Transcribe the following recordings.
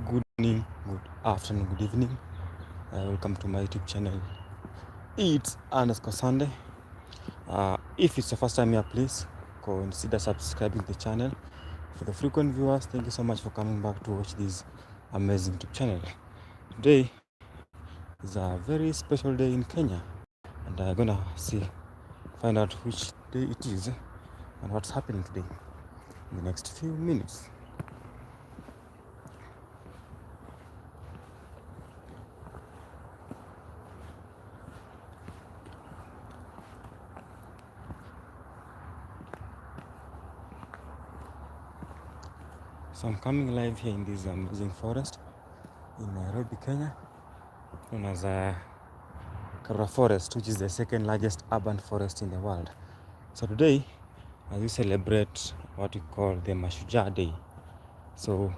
Good morning, good afternoon, good evening. Welcome to my YouTube channel. It's underscore Sande. If it's the first time here, please consider subscribing to the channel. For the frequent viewers, thank you so much for coming back to watch this amazing YouTube channel. Today is a very special day in Kenya, and I'm gonna find out which day it is and what's happening today in the next few minutes. So I'm coming live here in this amazing forest in Nairobi, Kenya, known as Karura Forest, which is the second largest urban forest in the world. So today, as we celebrate what we call the Mashujaa Day. So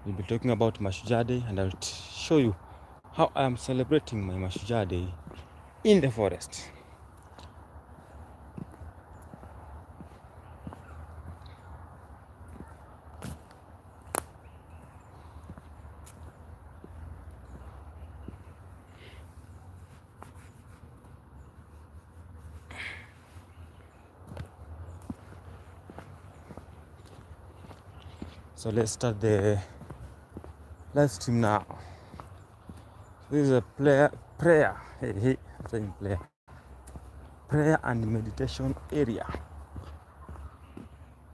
we'll be talking about Mashujaa Day, and I'll show you how I am celebrating my Mashujaa Day in the forest. So let's start the live stream now. This is a prayer. Hey, I'm saying prayer and meditation area.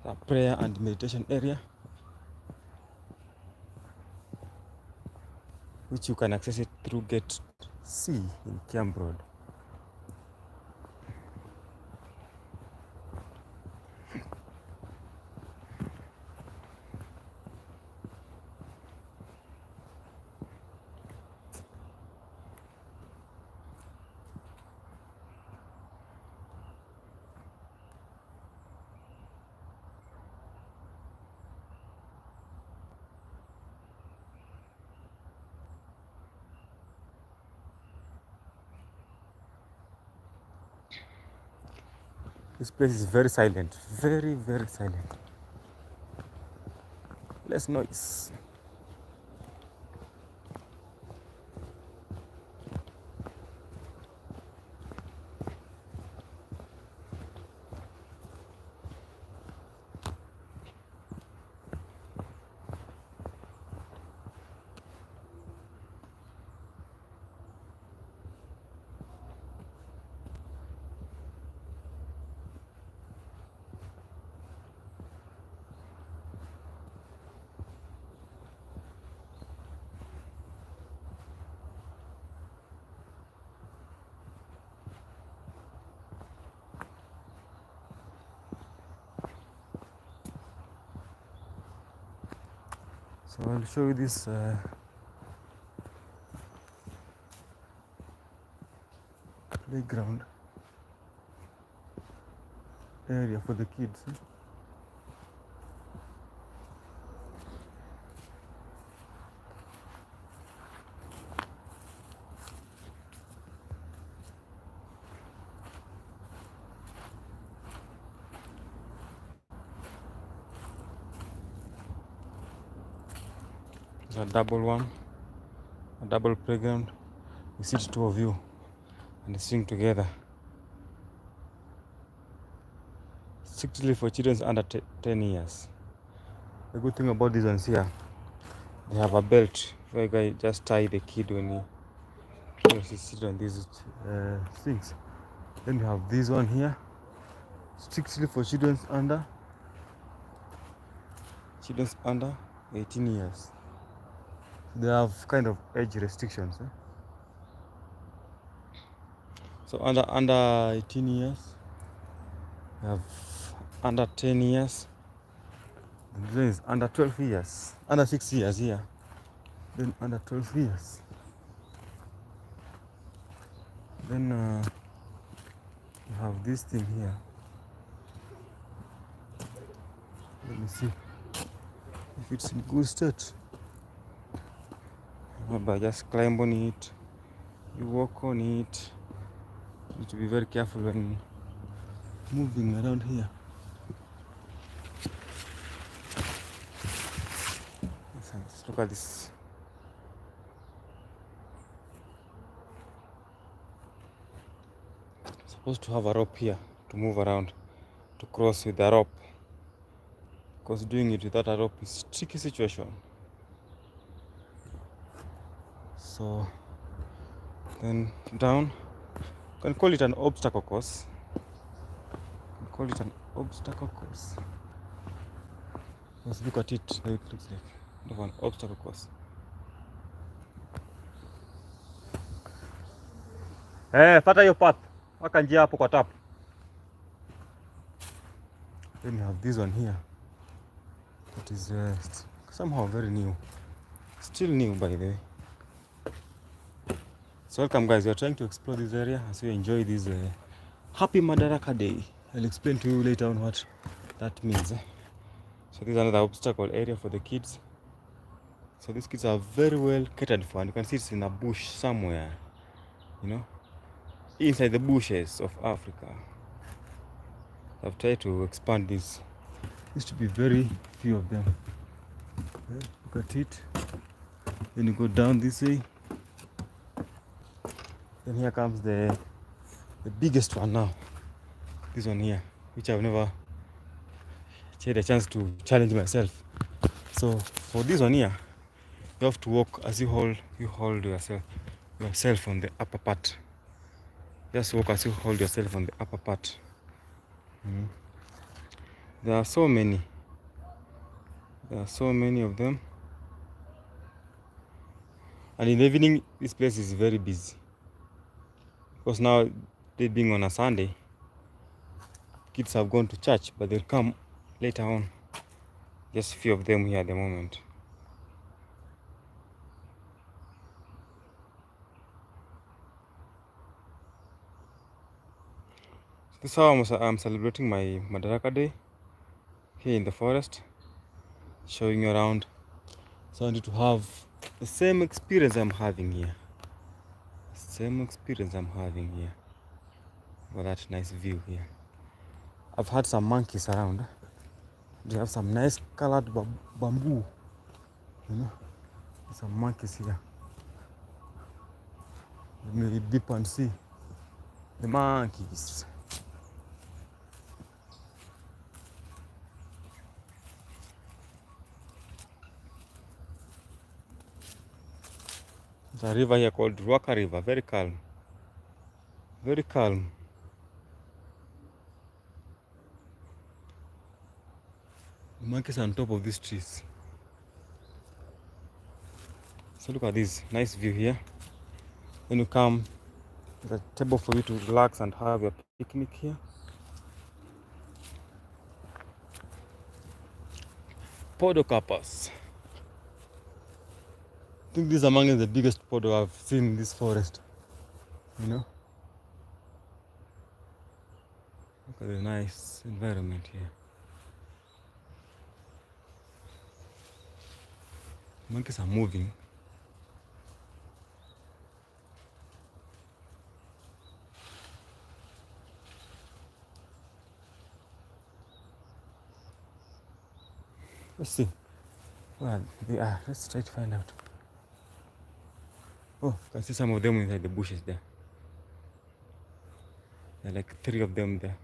A prayer and meditation area, which you can access it through Gate C in Camp Road. This place is very silent, very, very silent. Less noise. So I'll show you this playground area for the kids. It's a double playground. You sit two of you and swing together. Strictly for children under 10 years. The good thing about these ones here, they have a belt where you guys just tie the kid when he sits on these things. Then you have this one here, strictly for children under 18 years. They have kind of age restrictions. So under 18 years, we have under 10 years, and then is under 12 years, under 6 years here, then under 12 years. Then you have this thing here. Let me see if it's in good state. But just climb on it, you walk on it. You need to be very careful when moving around here. Let's look at this supposed to have a rope here to move around, to cross with the rope, because doing it without a rope is a tricky situation. So then down, you can call it an obstacle course. Call it an obstacle course. Let's look at it how it looks like. An obstacle course. Fata hiyo path. Waka njia hapo kwa tap. Then you have this one here. It is somehow very new. Still new, by the way. So welcome guys, we are trying to explore this area as we enjoy this happy Madaraka day. I'll explain to you later on what that means. So this is another obstacle area for the kids. So these kids are very well catered for, and you can see it's in a bush somewhere, you know, inside the bushes of Africa. I've tried to expand this. Used to be very few of them. Okay, look at it. Then you go down this way. Then here comes the biggest one now. This one here, which I've never had a chance to challenge myself. So for this one here, you have to walk as you hold yourself on the upper part. Just walk as you hold yourself on the upper part. There are so many. There are so many of them. And in the evening, this place is very busy. Because now, they being on a Sunday, kids have gone to church, but they'll come later on. Just a few of them here at the moment. This is how I'm celebrating my Madaraka Day here in the forest, showing you around. So I need to have the same experience I'm having here. Same experience I'm having here. Got that nice view here. I've had some monkeys around. They have some nice colored bamboo. You know, some monkeys here. Let me dip and see the monkeys. There's a river here called Ruaka River, very calm. Very calm. The monkeys are on top of these trees. So look at this nice view here. Then you come, there's a table for you to relax and have your picnic here. Podocarpus. I think this is among the biggest podo I've seen in this forest. You know? Look at the nice environment here. Monkeys are moving. Let's see. Well, they are. Let's try to find out. Oh, you can see some of them inside the bushes there. There are like 3 of them there.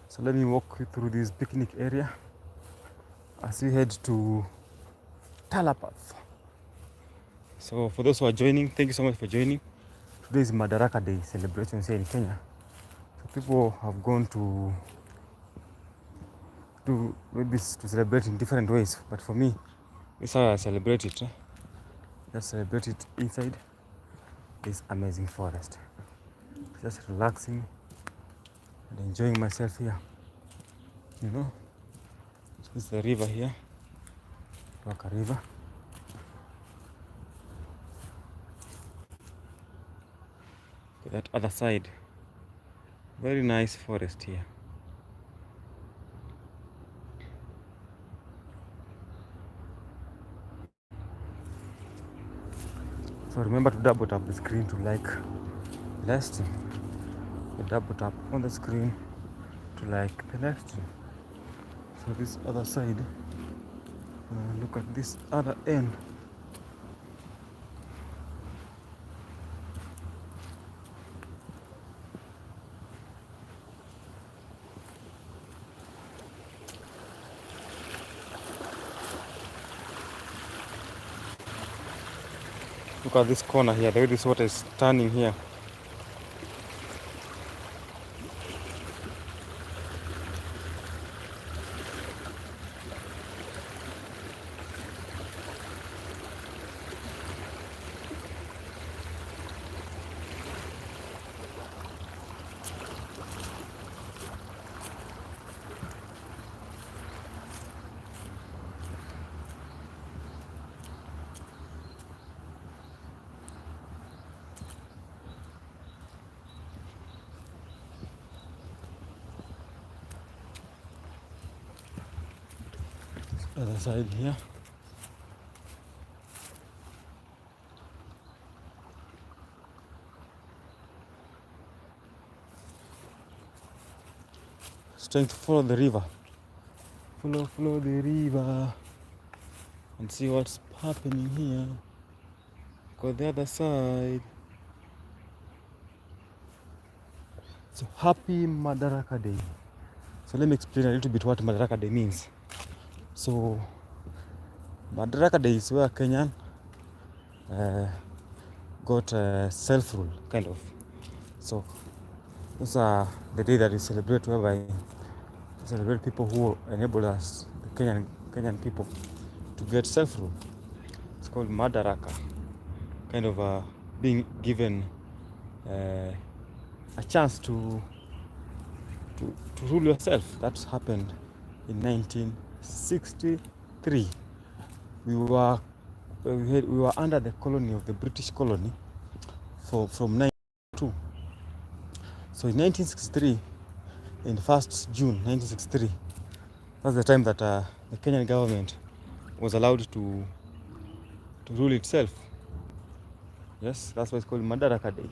So let me walk you through this picnic area as we head to Talapath. So for those who are joining, thank you so much for joining. Today is Madaraka Day celebrations here in Kenya. So people have gone to maybe to celebrate in different ways, but for me, this is how I celebrate it. Just celebrate it inside this amazing forest. Just relaxing and enjoying myself here. You know, this is the river here, Ruaka River. That other side, very nice forest here. So remember to double tap the screen to like the live stream. Double tap on the screen to like the live stream. So this other side, look at this other end. Look at this corner here, the way this water is turning here. Other side here. It's trying to follow the river. Follow the river and see what's happening here. Go the other side. So happy Madaraka Day. So let me explain a little bit what Madaraka Day means. So Madaraka Day is where Kenyan got self-rule, kind of. So those are the day that we celebrate, whereby we celebrate people who enable us, the Kenyan people, to get self-rule. It's called Madaraka, kind of being given a chance to rule yourself. That happened in 1963. We were under the colony of the British colony from 1902. So in 1963, in 1st June 1963, that's the time that the Kenyan government was allowed to rule itself. Yes, that's why it's called Madaraka Day.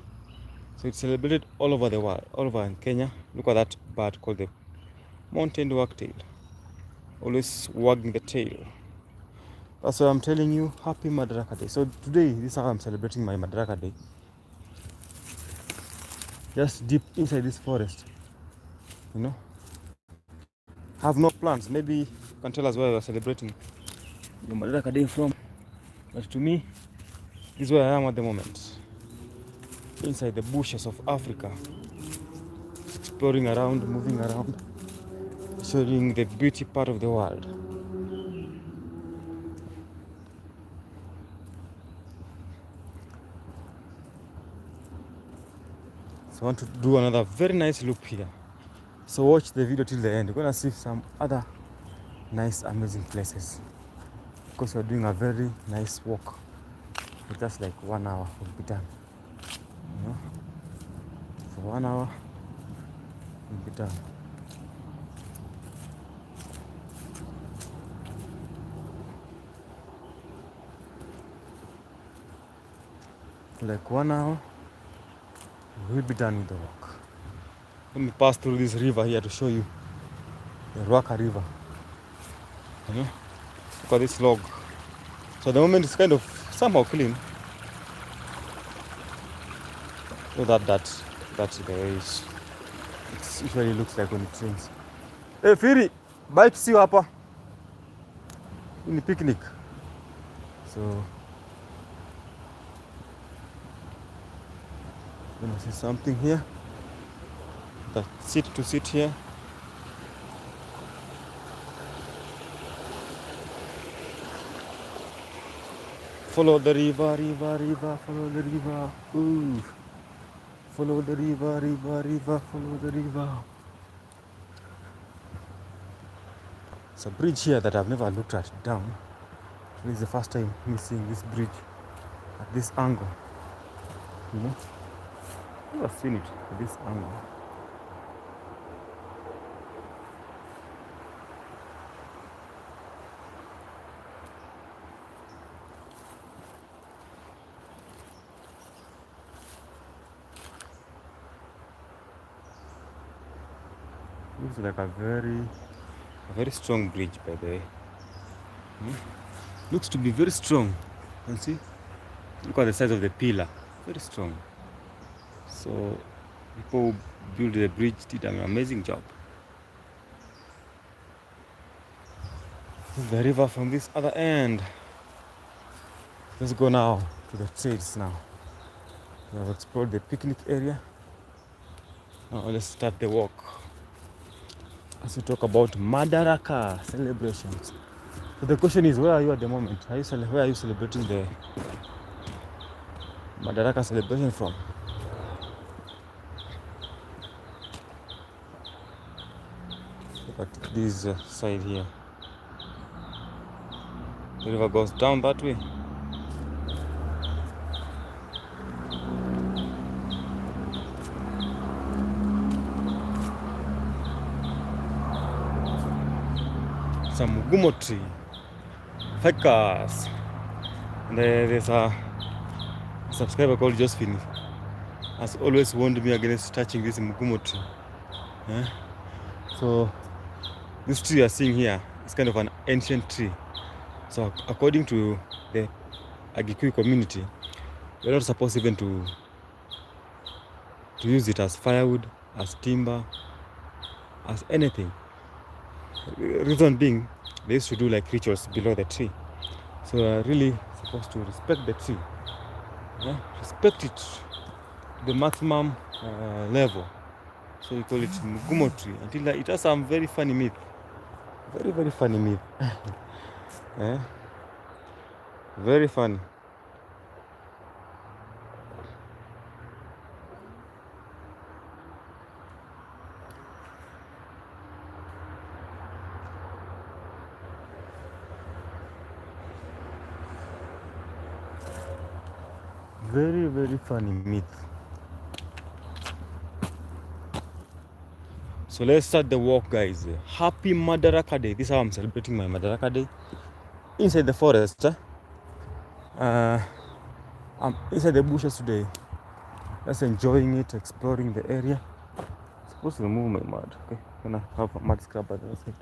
So it's celebrated all over the world, all over in Kenya. Look at that bird called the mountain wagtail, always wagging the tail. That's why I'm telling you, happy Madaraka Day. So today, this is how I'm celebrating my Madaraka Day. Just deep inside this forest, you know. Have no plans. Maybe you can tell us where we're celebrating the Madaraka Day from. But to me, this is where I am at the moment. Inside the bushes of Africa. Exploring around, moving around, showing the beauty part of the world. So I want to do another very nice loop here. So watch the video till the end. We're gonna see some other nice, amazing places. Because we're doing a very nice walk. For just like 1 hour we'll be done. You know? For 1 hour we'll be done. For like 1 hour we'll be done with the walk. Let me pass through this river here to show you the Ruaka River. You know? Look at this log. So at the moment it's kind of somehow clean. So that's the way it usually looks like when it rains. Hey Firi, bye see you hapa. In the picnic. So gonna see something here. The seat to sit here. Follow the river, follow the river. Ooh. Follow the river, follow the river. It's a bridge here that I've never looked at down. This is the first time me seeing this bridge at this angle. You know? I've never seen it at this angle. Looks like a very strong bridge, by the way. Looks to be very strong. You can see? Look at the size of the pillar. Very strong. So people who built the bridge did an amazing job. This is the river from this other end. Let's go now. to the trails now. We have explored the picnic area. Now let's start the walk. As we talk about Madaraka celebrations. So the question is, where are you at the moment? Where are you celebrating the Madaraka celebration from? Look at this side here. The river goes down that way. It's a Mugumo tree. Hikers. And there's a subscriber called Josephine has always warned me against touching this Mugumo tree. Yeah? So this tree you're seeing here is kind of an ancient tree. So according to the Agikui community, we're not supposed even to use it as firewood, as timber, as anything. Reason being, they used to do like rituals below the tree. So we're really supposed to respect the tree. Yeah? Respect it to the maximum level. So we call it Mugumo tree. Until it has some very funny myth. Very, very funny myth. Yeah? Very funny. Very, very funny myth. So let's start the walk, guys. Happy Madaraka Day. This is how I'm celebrating my Madaraka Day. Inside the forest. I'm inside the bushes today. Just enjoying it, exploring the area. I'm supposed to remove my mud. Okay, I'm gonna have a mud scrub at the side.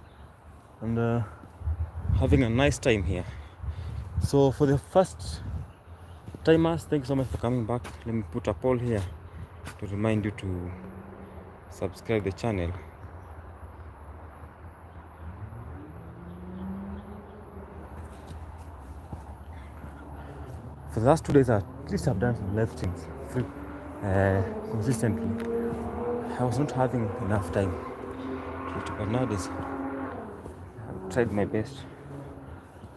And having a nice time here. So for the first timers, thank you so much for coming back. Let me put a poll here to remind you to subscribe the channel. For the last 2 days, at least I've done some live streams consistently. I was not having enough time, but nowadays I've tried my best.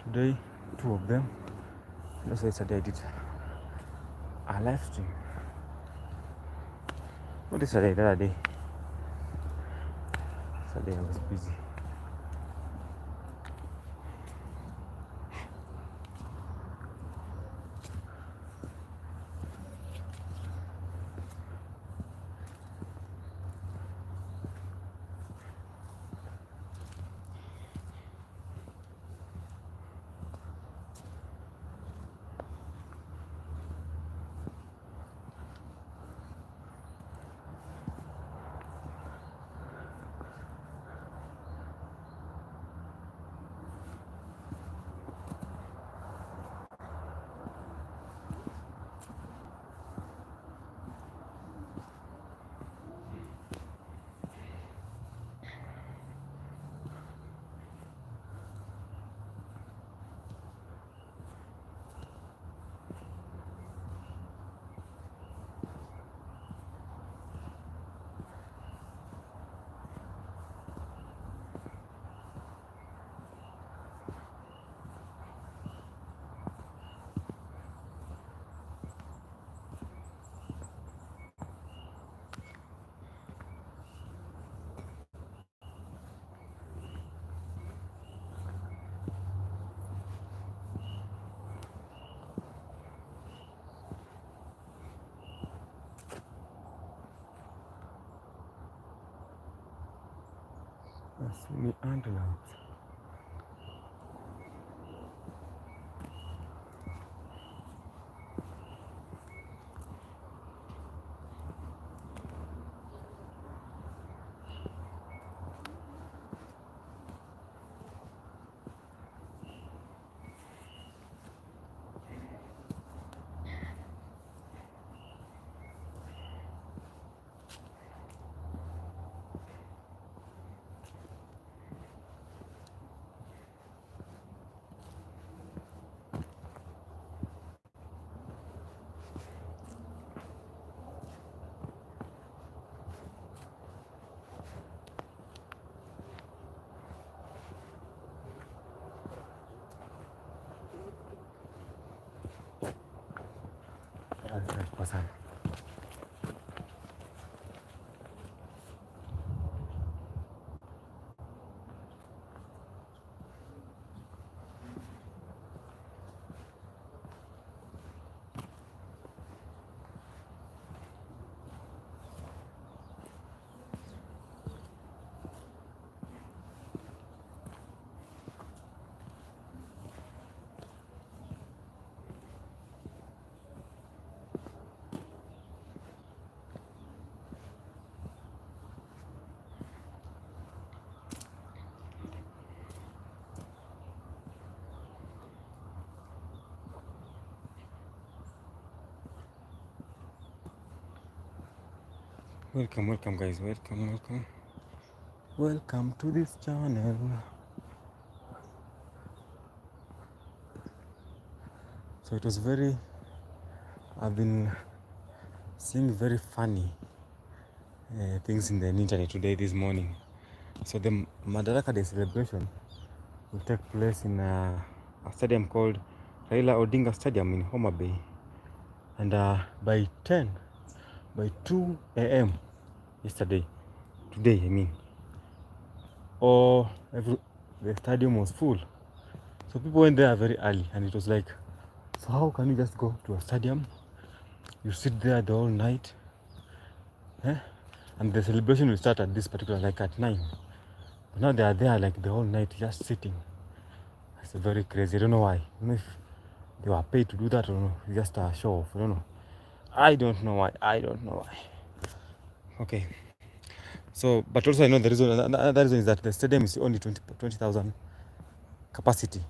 Today, 2 of them. Also yesterday I did a live stream. Not yesterday, the other day. Yesterday I was busy. That's me underlined. person. Welcome guys, welcome to this channel. So it was I've been seeing very funny things in the internet today, this morning. So the Madaraka Day celebration will take place in a stadium called Raila Odinga Stadium in Homa Bay, and by 2 a.m. today I mean, the stadium was full. So people went there very early, and it was like, so how can you just go to a stadium, you sit there the whole night, and the celebration will start at this particular, like at 9, but now they are there like the whole night just sitting. It's very crazy. I don't know why. I don't know if they were paid to do that or no. It's just a show off. I don't know. I don't know why. Okay. So, but also I know the reason. Another reason is that the stadium is only 20,000 capacity.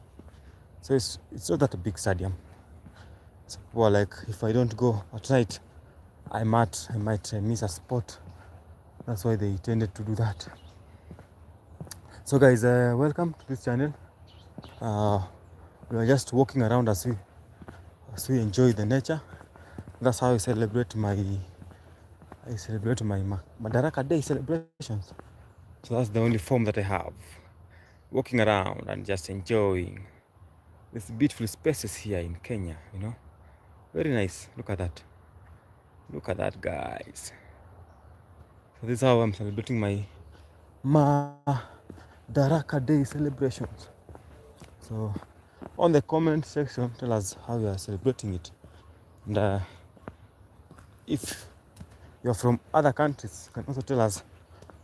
So it's not that a big stadium. So people are like, if I don't go at night, I might miss a spot. That's why they tended to do that. So guys, welcome to this channel. We are just walking around as we enjoy the nature. That's how I celebrate my Madaraka Day celebrations. So that's the only form that I have. Walking around and just enjoying these beautiful spaces here in Kenya, you know. Very nice. Look at that. Look at that, guys. So this is how I'm celebrating my Madaraka Day celebrations. So on the comment section, tell us how you are celebrating it. And if you're from other countries, you can also tell us,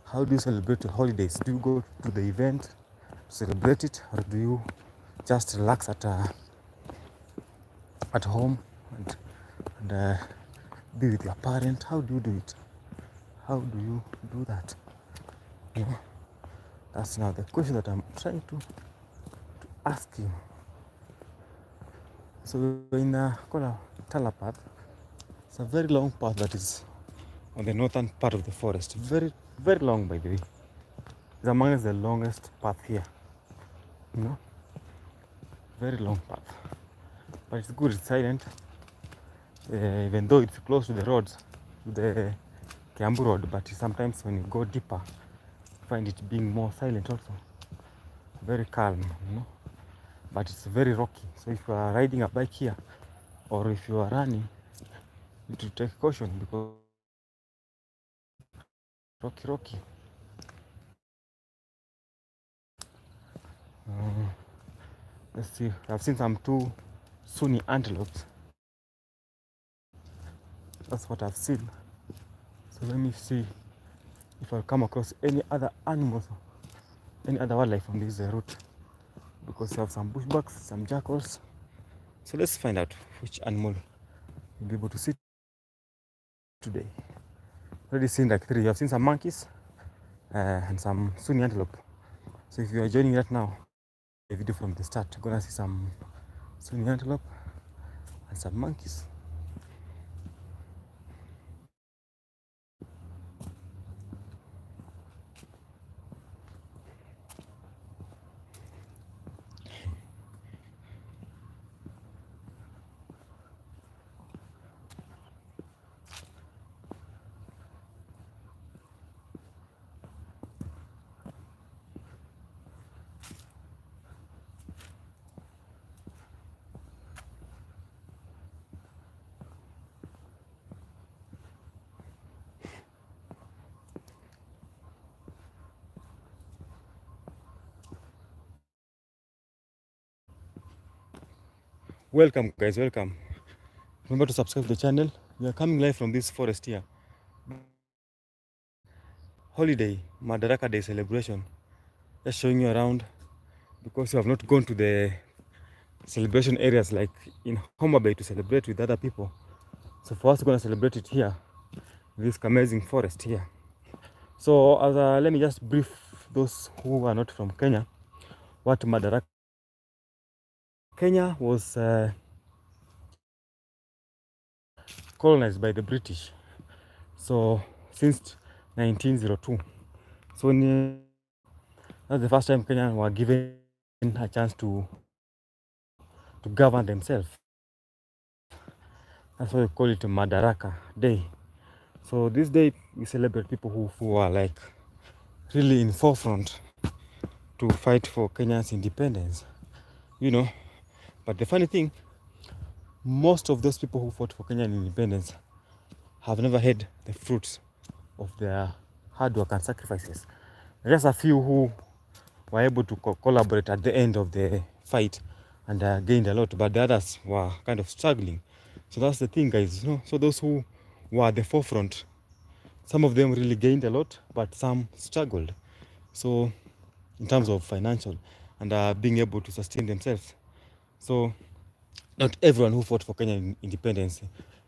how do you celebrate your holidays? Do you go to the event to celebrate it, or do you just relax at home and be with your parent? How do you do it? How do you do that? You know, that's now the question that I'm trying to ask you. So we're in called a Tala path. It's a very long path that is on the northern part of the forest. Very, very long, by the way. It's among the longest path here. You know, very long path. But it's good, it's silent. Even though it's close to the roads, to the Kiambu road, but sometimes when you go deeper, you find it being more silent also. Very calm, you know. But it's very rocky. So if you are riding a bike here, or if you are running, you need to take caution because rocky. Let's see. I've seen some two Sunni antelopes. That's what I've seen. So let me see if I come across any other animals, any other wildlife on this route. Because you have some bushbucks, some jackals. So let's find out which animal you'll be able to see today. Already seen like 3. You have seen some monkeys and some Sunni antelope. So if you are joining right now, the video from the start, you're gonna see some Sunni antelope and some monkeys. Welcome guys, welcome. Remember to subscribe to the channel. We are coming live from this forest here. Holiday, Madaraka Day celebration. Just showing you around because you have not gone to the celebration areas like in Homa Bay to celebrate with other people. So for us, we're gonna celebrate it here, this amazing forest here. So as let me just brief those who are not from Kenya what Madaraka. Kenya was colonized by the British. So since 1902. So that's the first time Kenyans were given a chance to govern themselves. That's why we call it Madaraka Day. So this day we celebrate people who are like really in forefront to fight for Kenya's independence. You know, but the funny thing, most of those people who fought for Kenyan independence have never had the fruits of their hard work and sacrifices. Just a few who were able to collaborate at the end of the fight and gained a lot, but the others were kind of struggling. So that's the thing, guys. You know, so those who were at the forefront, some of them really gained a lot, but some struggled. So in terms of financial and being able to sustain themselves. So not everyone who fought for Kenyan independence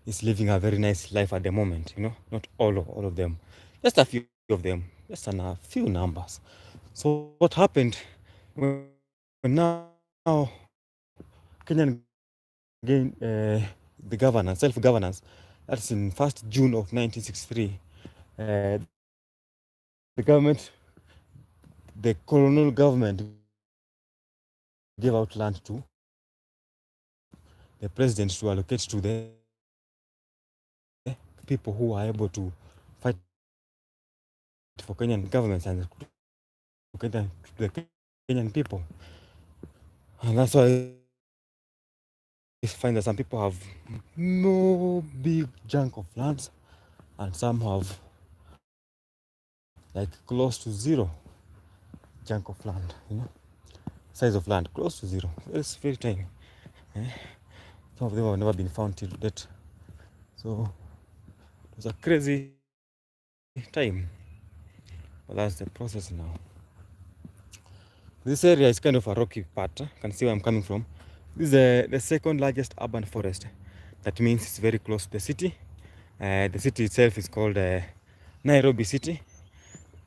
is living a very nice life at the moment. You know, not all of them, just a few of them, just a few numbers. So what happened when now Kenyan gained the governance, self-governance? That's in 1st June of 1963. The government, the colonial government, gave out land to the president to allocate to the people who are able to fight for Kenyan governments and to the Kenyan people. And that's why you find that some people have no big chunk of lands and some have like close to zero chunk of land, you know, size of land close to zero. It's very tiny. Some of them have never been found till date. So it was a crazy time. But that's the process now. This area is kind of a rocky part. You can see where I'm coming from. This is the second largest urban forest. That means it's very close to the city. The city itself is called Nairobi City.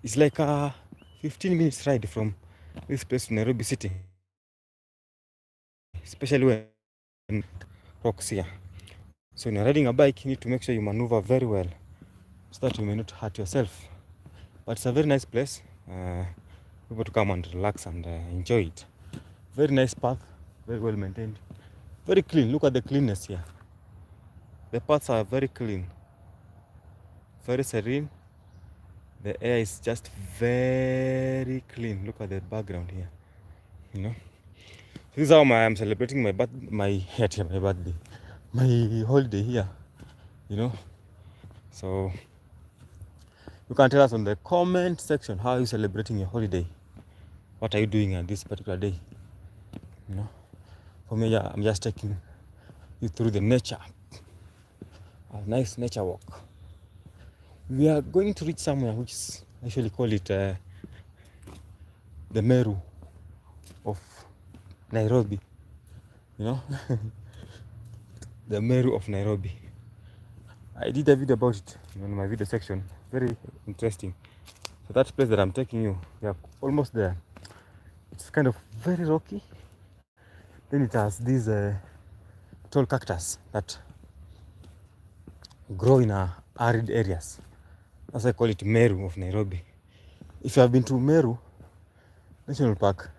It's like a 15 minutes ride from this place to Nairobi City, especially when rocks here. So when you're riding a bike, you need to make sure you maneuver very well so that you may not hurt yourself. But it's a very nice place. People to come and relax and enjoy it. Very nice path, very well maintained, very clean. Look at the cleanness here. The paths are very clean, very serene. The air is just very clean. Look at the background here. You know, this is how I'm celebrating my birthday, my holiday here. You know, so you can tell us on the comment section how are you celebrating your holiday. What are you doing on this particular day? You know, for me, yeah, I'm just taking you through the nature. A nice nature walk. We are going to reach somewhere which is actually call it the Meru of Nairobi. You know, the Meru of Nairobi. I did a video about it in my video section. Very interesting. So that place that I'm taking you, we are almost there. It's kind of very rocky. Then it has these tall cactus that grow in arid areas. That's why I call it Meru of Nairobi. If you have been to Meru National Park,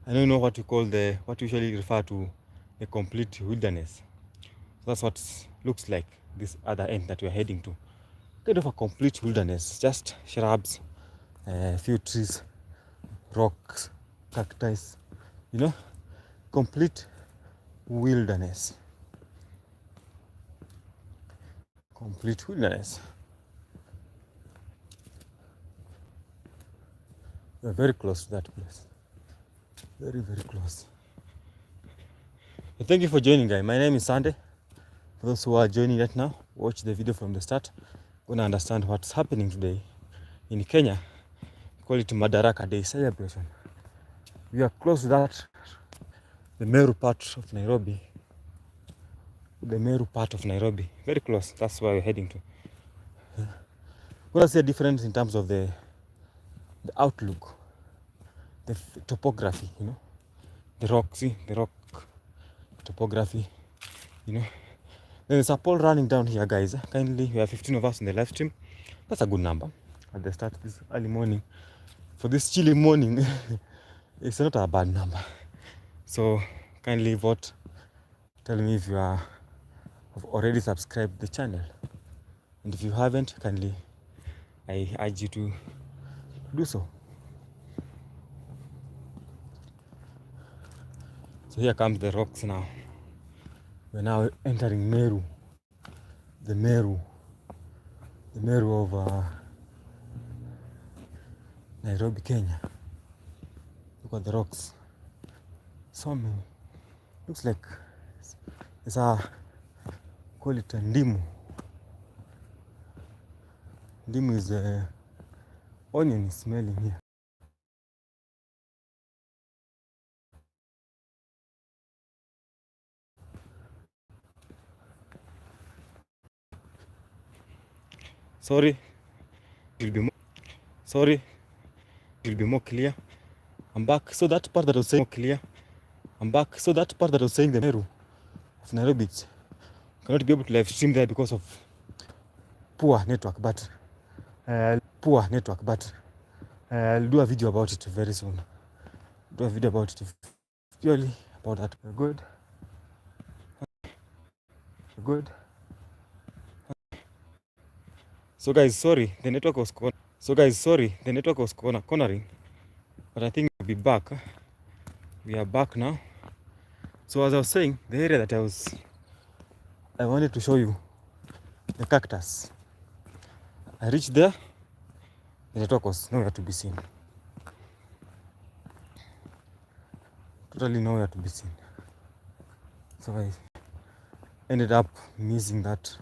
I don't know what you call what you usually refer to the complete wilderness. So that's what it looks like this other end that we're heading to. Kind of a complete wilderness, just shrubs, a few trees, rocks, cacti, you know, complete wilderness. Complete wilderness. We're very close to that place. Very, very close. Thank you for joining, guys. My name is Sande. For those who are joining right now, watch the video from the start. Gonna understand what's happening today in Kenya. Call it Madaraka Day celebration. We are close to that, the Meru part of Nairobi. The Meru part of Nairobi, very close. That's where we're heading to. Gonna see a difference in terms of the outlook, the topography. The rock. See the rock topography. There's a poll running down here, guys. Kindly, we have 15 of us in the live stream. That's a good number at the start of this early morning. For this chilly morning, it's not a bad number. So kindly vote. Tell me if you have already subscribed the channel, and if you haven't, kindly I urge you to do so. So here comes the rocks now. We're now entering Meru, the Meru of Nairobi, Kenya. Look at the rocks. So many. Looks like it's call it a ndimu. Ndimu is onion is smelling here. Sorry, it will be more clear. I'm back. So that part that I was saying more clear. I'm back. So that part that I was saying the Meru of Nairobi cannot be able to live stream there because of poor network. But I'll do a video about it very soon. Do a video about it purely about that. Good. So guys, sorry, the network was cornering, but I think we'll be back. We are back now. So as I was saying, the area that I wanted to show you, the cactus. I reached there, the network was nowhere to be seen. Totally nowhere to be seen. So I ended up missing that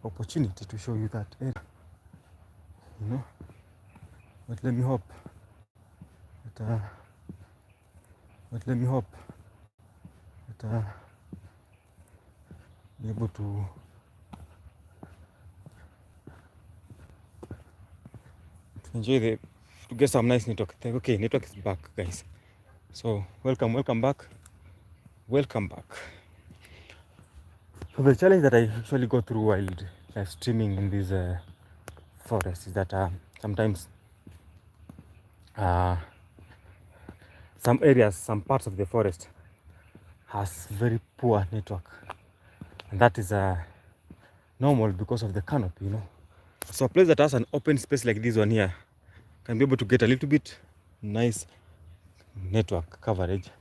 opportunity to show you that area. But let me hope that be able to enjoy to get some nice network. Okay, network is back, guys. So welcome back. So the challenge that I usually go through while live streaming in this forest is that sometimes some parts of the forest has very poor network, and that is normal because of the canopy, So a place that has an open space like this one here can be able to get a little bit nice network coverage.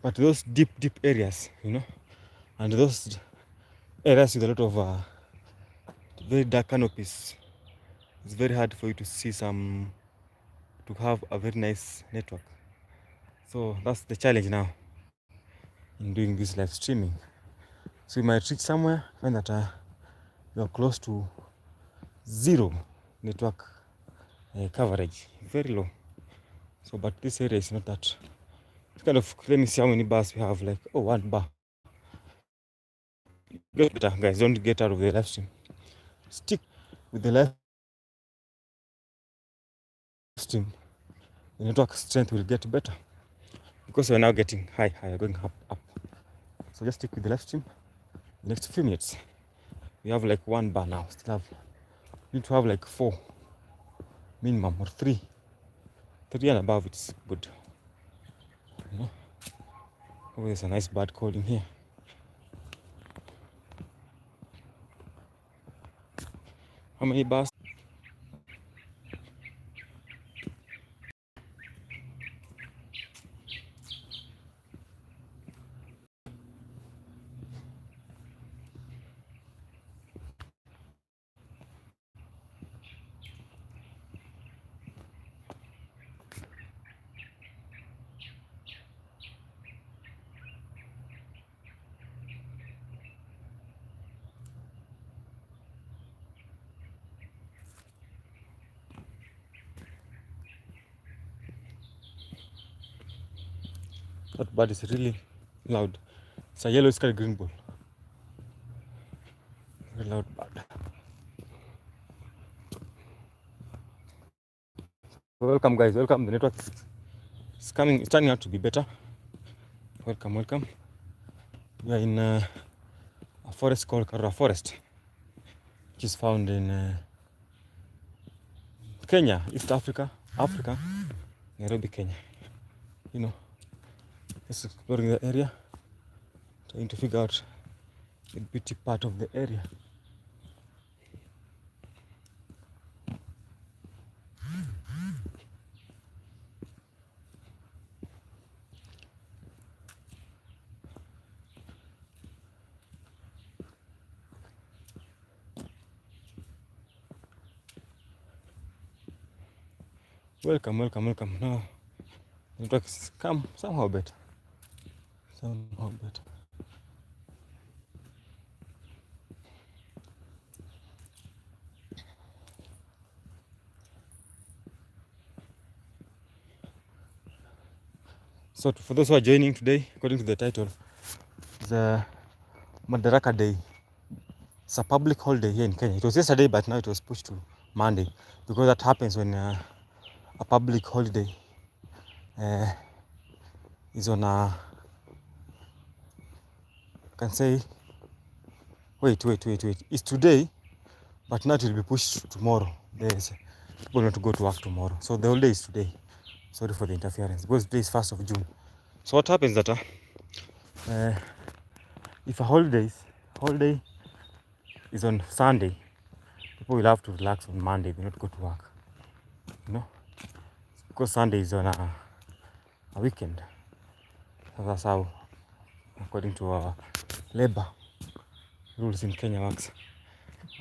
But those deep areas, and those areas with a lot of very dark canopies, it's very hard for you to see to have a very nice network. So that's the challenge now in doing this live streaming. So you might reach somewhere, find that you're close to zero network coverage, very low. So but this area is not that. It's kind of, let me see how many bars we have. Like, oh, one bar. Get better, guys. Don't get out of the live stream. Stick with the live stream. The network strength will get better because we're now getting higher, going up. So just stick with the live stream. The next few minutes, we have like one bar now. Need to have like 4 minimum, or 3 and above. It's good. Oh, there's a nice bird calling here. How many bars? That bird is really loud. It's a yellow sky green bull. Very loud bird. Welcome guys, welcome. The network is coming, it's turning out to be better. Welcome, welcome. We are in a forest called Karura Forest, which is found in Kenya, East Africa, Nairobi, Kenya. You know, just exploring the area, trying to figure out the beauty part of the area. Welcome, welcome, welcome. Now, the network is somehow better. Somehow better. So for those who are joining today, according to the title, the Madaraka Day. It's a public holiday here in Kenya. It was yesterday, but now it was pushed to Monday because that happens when a public holiday is on a, can say, wait. It's today, but now it will be pushed to tomorrow. There's people want to go to work tomorrow, so the holiday is today. Sorry for the interference because today is 1st of June. So what happens that if a holiday is on Sunday, people will have to relax on Monday. They not go to work, you know, because Sunday is on a weekend. So that's how, according to our labor rules in Kenya, works.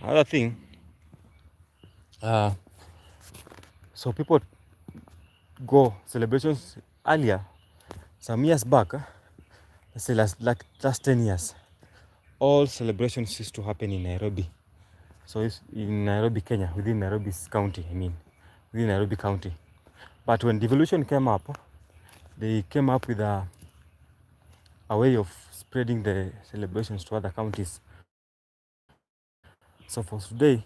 Another thing, so people go celebrations earlier. Some years back, let's say last 10 years, all celebrations used to happen in Nairobi. So it's in Nairobi, Kenya, within Nairobi's county, within Nairobi County. But when devolution came up, they came up with a way of spreading the celebrations to other counties. So for today,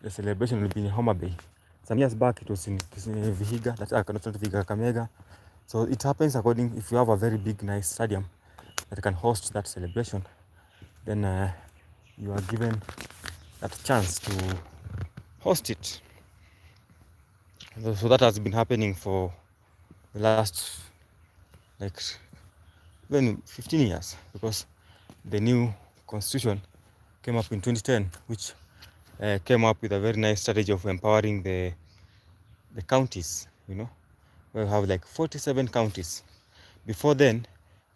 the celebration will be in Homa Bay. Some years back, it was in Vihiga, that's not Vihiga, Kamega. So it happens according, if you have a very big, nice stadium that can host that celebration, then you are given that chance to host it. So that has been happening for the last, like, even 15 years, because the new constitution came up in 2010, which came up with a very nice strategy of empowering the counties. You know, we have like 47 counties. Before then,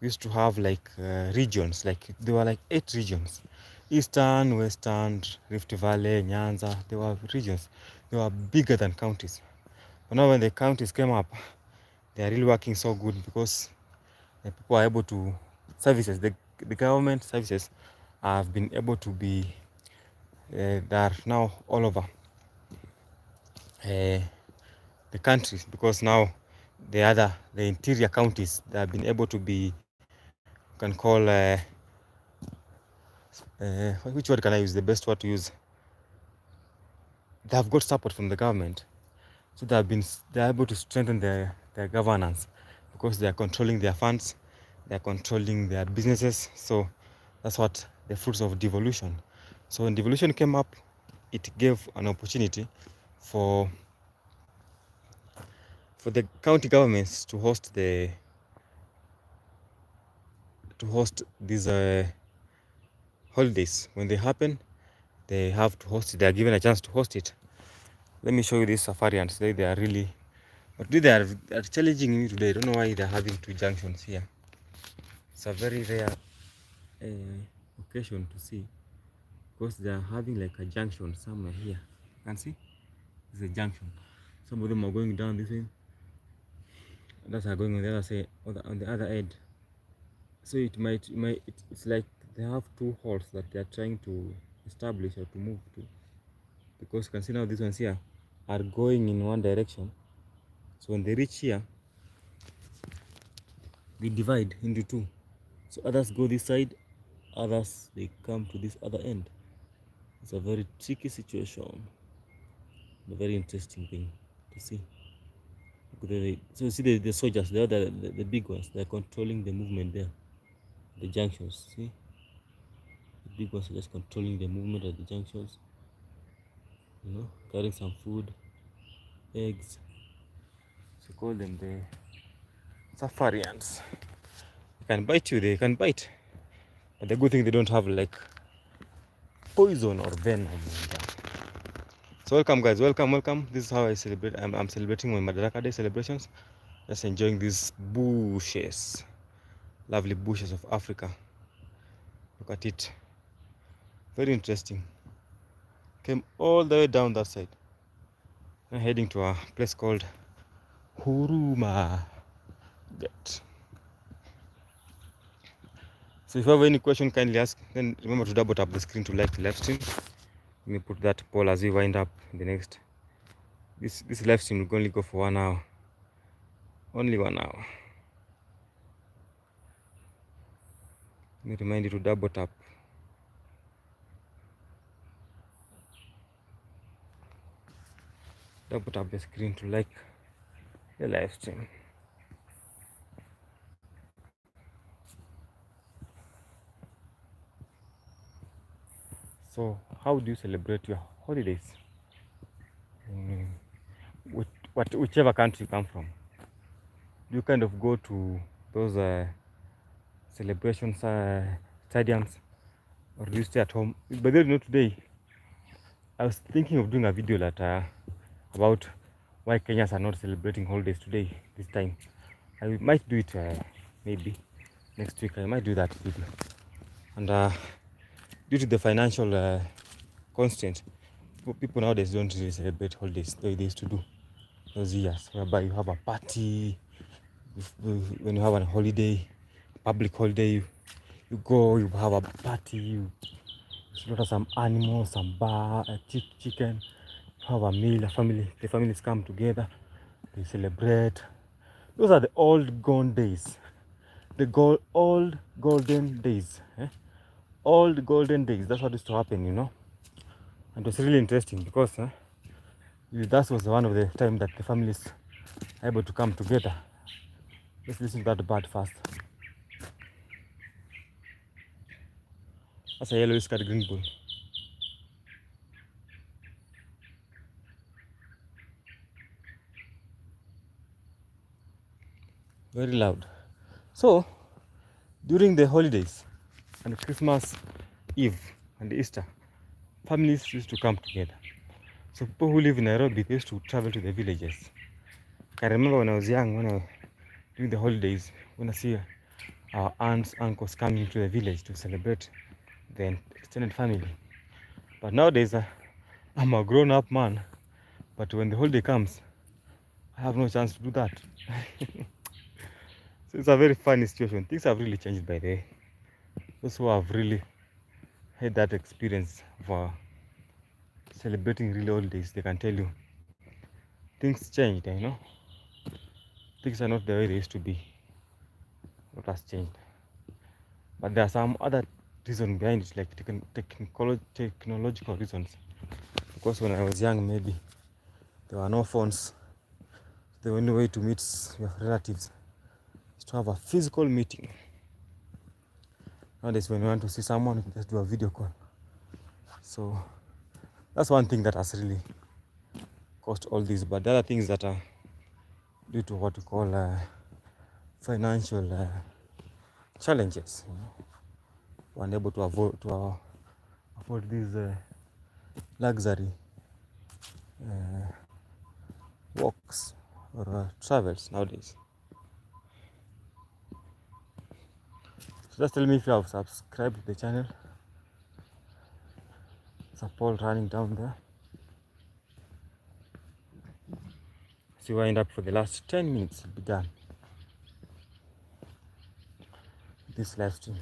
we used to have like regions, like there were like 8 regions: Eastern, Western, Rift Valley, Nyanza. They were regions. They were bigger than counties. But now when the counties came up, they are really working so good because people are able to services. The government services have been able to be they are now all over the countries, because now the interior counties, they have been able to be, you can call which word can I use, the best word to use, they have got support from the government, so they're able to strengthen their governance, because they are controlling their funds, they are controlling their businesses. So that's what the fruits of devolution. So when devolution came up, it gave an opportunity for the county governments to host these holidays. When they happen, they have to host it. They are given a chance to host it. Let me show you this safari, and today they are really, but they are challenging me today. I don't know why they're having 2 junctions here. It's a very rare occasion to see, because they are having like a junction somewhere here. You can see it's a junction. Some of them are going down this way, others are going on the other side, on the other end. So it's like they have 2 holes that they are trying to establish or to move to, because you can see now these ones here are going in one direction. So when they reach here, they divide into two. So others go this side, others they come to this other end. It's a very tricky situation, a very interesting thing to see. So see the soldiers, they are the big ones, they're controlling the movement there, the junctions. See, the big ones are just controlling the movement at the junctions, carrying some food, eggs. So call them the safarians. They can bite you, they can bite. But the good thing, they don't have like poison or venom in them. So welcome guys, welcome. This is how I celebrate. I'm celebrating my Madaraka Day celebrations. Just enjoying these bushes, lovely bushes of Africa. Look at it, very interesting. Came all the way down that side. I'm heading to a place called Huruma Get. So if you have any question, kindly ask. Then remember to double tap the screen to like the live stream. Let me put that poll as we wind up in the next. This live stream will only go for 1 hour. Only 1 hour. Let me remind you to double tap. Double tap the screen to like the live stream. So how do you celebrate your holidays? Whichever country you come from. Do you kind of go to those celebrations stadiums, or do you stay at home? But then, today I was thinking of doing a video that about why Kenyans are not celebrating holidays today, this time. I might do it maybe next week. I might do that video. And due to the financial constraint, people nowadays don't really celebrate holidays the way they used to do those years, whereby you have a party when you have a holiday, a public holiday. You go, you have a party, you slaughter some animals, some chicken, have a meal, the families come together, they celebrate. Those are the old gone days, old golden days, old golden days. That's what used to happen, and it was really interesting because that was one of the time that the families are able to come together. Let's listen to that bird first. That's a yellow scarred green bull. Very loud. So during the holidays and Christmas Eve and Easter, families used to come together. So people who live in Nairobi, they used to travel to the villages. I remember when I was young, during the holidays, when I see our aunts, uncles coming to the village to celebrate the extended family. But nowadays, I'm a grown-up man. But when the holiday comes, I have no chance to do that. So it's a very funny situation. Things have really changed by the way. Those who have really had that experience of celebrating real holidays, they can tell you things changed, Things are not the way they used to be. What has changed? But there are some other reasons behind it, like technological reasons. Because when I was young, maybe there were no phones. The only way to meet your relatives is to have a physical meeting. Nowadays, when you want to see someone, you can just do a video call. So that's one thing that has really caused all this. But the other things that are due to what we call financial challenges, unable to afford these luxury walks or travels nowadays. So just tell me if you have subscribed to the channel. There's a poll running down there. So you wind up for the last 10 minutes to be done this live stream.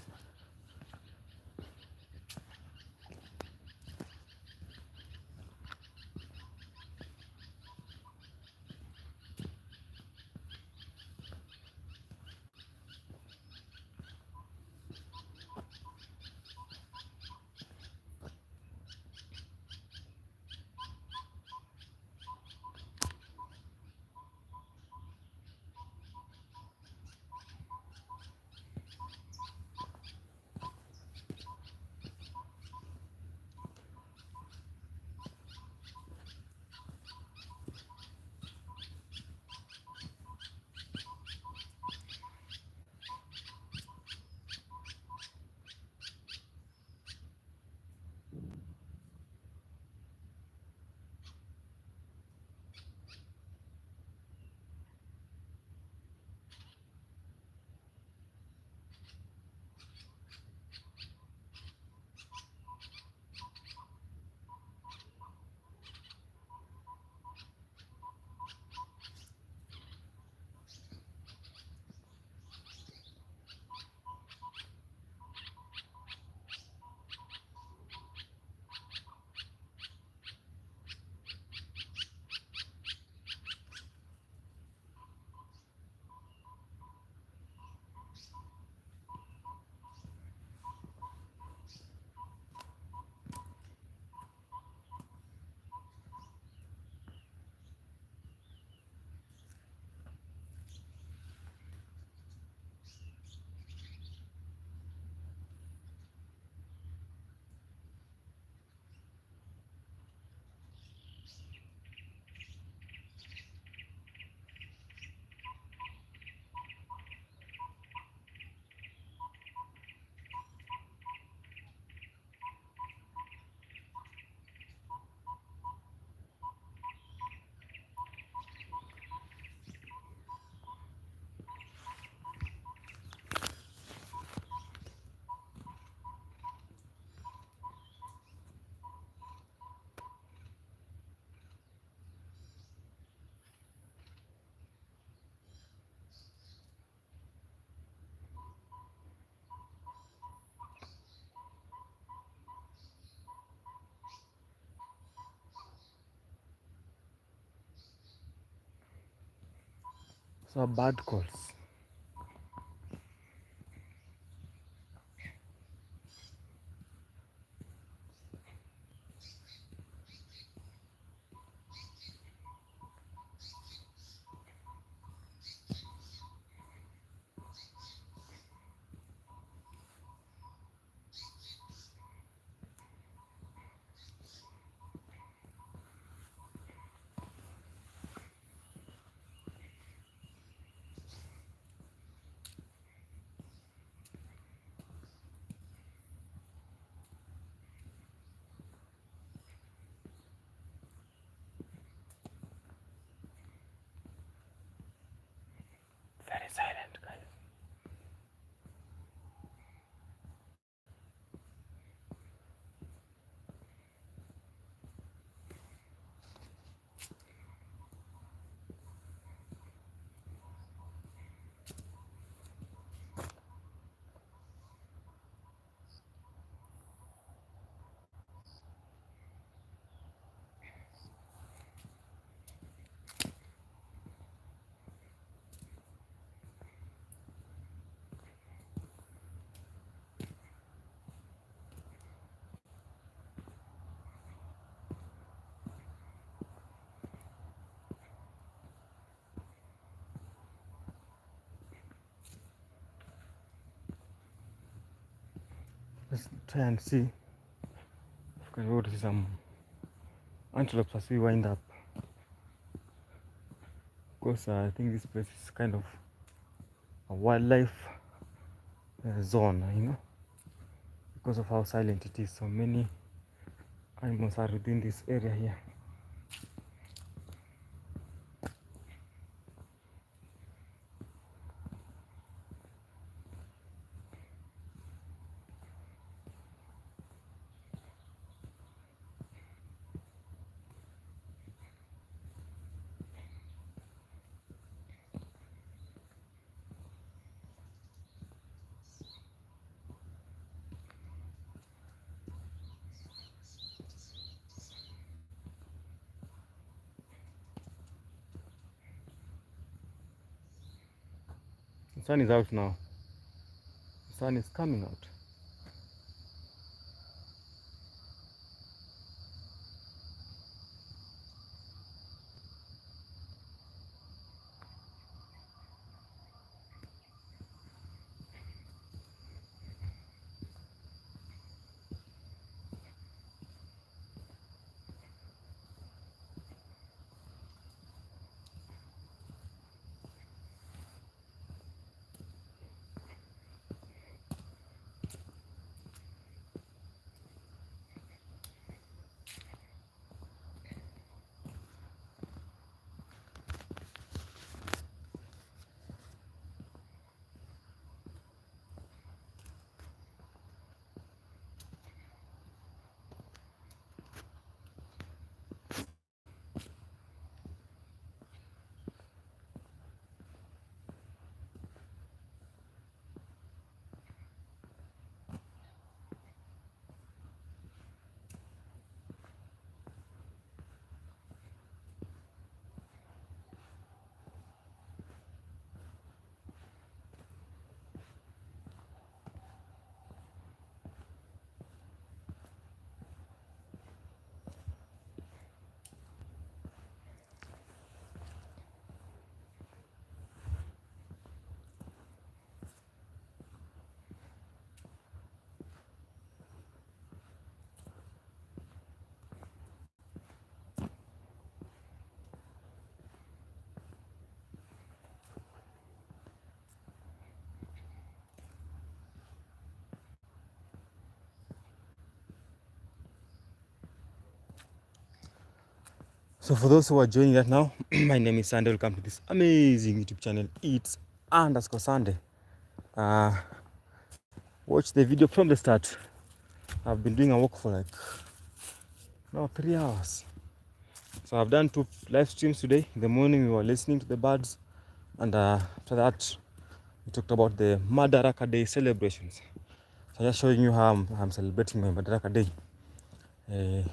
So bird calls. Very silent, guys. Let's try and see if we can go to see some antelopes as we wind up. Because I think this place is kind of a wildlife zone, you know, because of how silent it is. So many animals are within this area here. The sun is out now. The sun is coming out. So for those who are joining us now, my name is Sande. Welcome to this amazing YouTube channel. It's underscore Sande. Watch the video from the start. I've been doing a walk for like now 3 hours. So I've done 2 live streams today. In the morning we were listening to the birds, and after that we talked about the Madaraka Day celebrations. So just showing you how I'm celebrating my Madaraka Day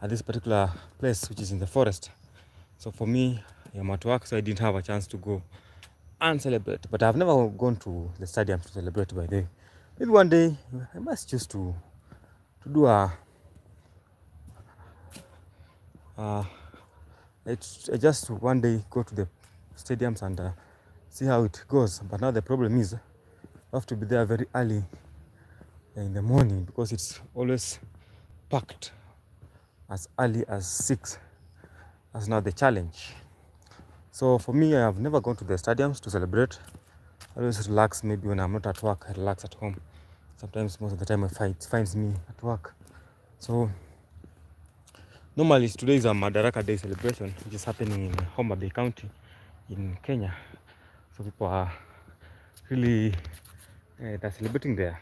at this particular place, which is in the forest. So for me, I'm at work, so I didn't have a chance to go and celebrate. But I've never gone to the stadium to celebrate by the way. Maybe one day I must choose to do it's just one day go to the stadiums and see how it goes. But now the problem is I have to be there very early in the morning because it's always packed as early as 6. That's now the challenge. So for me, I have never gone to the stadiums to celebrate. I always relax. Maybe when I'm not at work, I relax at home. Sometimes most of the time it finds me at work. So normally today is a Madaraka Day celebration, which is happening in Homa Bay County in Kenya. So people are really they're celebrating there.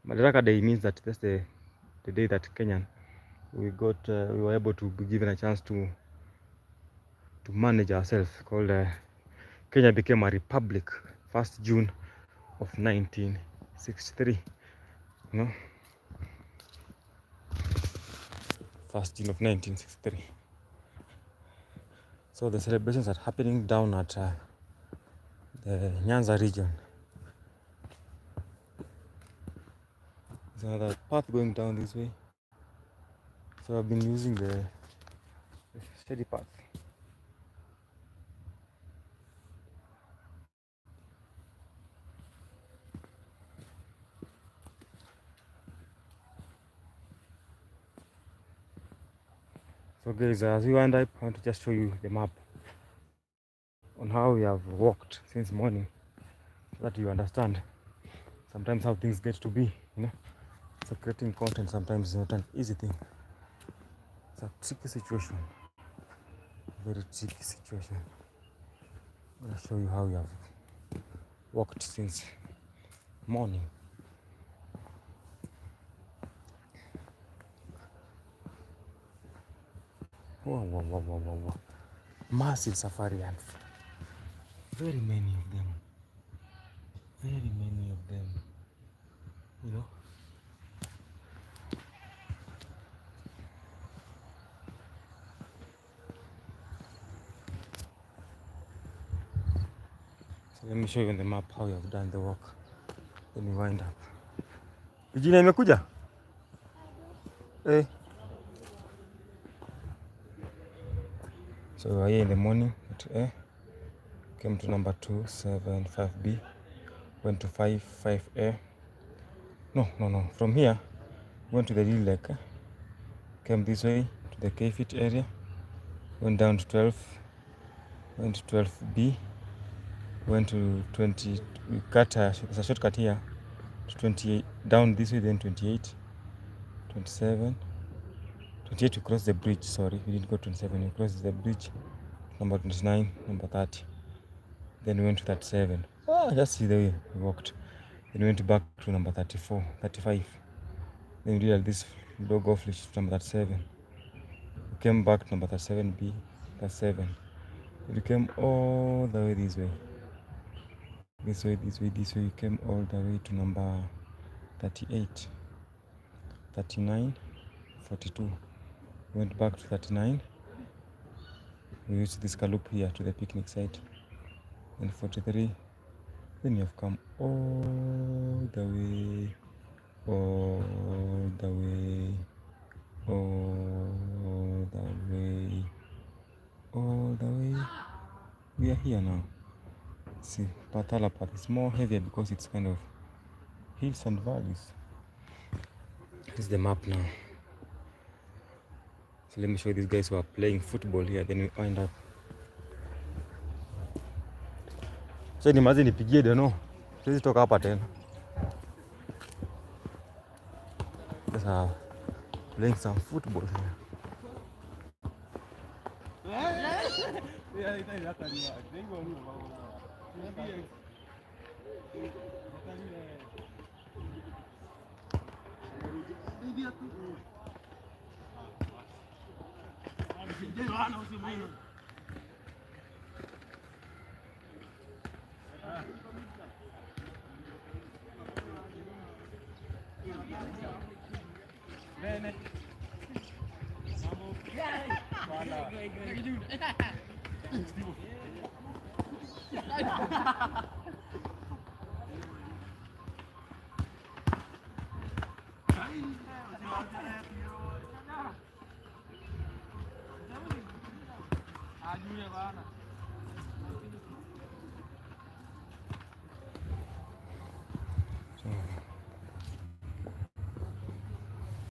Madaraka Day means that that's the day that Kenyan we were able to be given a chance to manage ourselves. Called Kenya became a republic 1st June of 1963. You know, 1st June of 1963. So the celebrations are happening down at the Nyanza region. There's another path going down this way. So I've been using the steady path. So guys, as you wind up, I want to just show you the map on how we have walked since morning, so that you understand sometimes how things get to be, you know. So creating content sometimes is not an easy thing. It's a tricky situation, very tricky situation. I'm gonna show you how we have walked since morning. Wow. Massive safari ants. Very many of them. Very many of them. You know. So let me show you on the map how you have done the walk. Then we wind up. Vijina imekuja? Eh. So we are here in the morning at came to number 275B, went to 55A. No. From here, went to the Lily Lake, came this way to the K-Fit area, went down to 12, went to 12B, went to 20. We cut there's a shortcut here to 28, down this way, then 28, 27, 28 we crossed the bridge. Sorry, we didn't go 27. We crossed the bridge. Number 29, number 30. Then we went to 37. Just see the way we walked. Then we went back to number 34, 35. Then we did this dog off leash to number 37. We came back to number 37B, 37. We came all the way this way. This way. We came all the way to number 38, 39, 42. Went back to 39. We used this loop here to the picnic site. And 43. Then you have come all the way. We are here now. See, Patala path is more heavier because it's kind of hills and valleys. This is the map now. So let me show you these guys who are playing football here, then we wind up. So nimaze nipigie deno. Sisi toka hapa tena. Just playing some football here. Ajuda bana.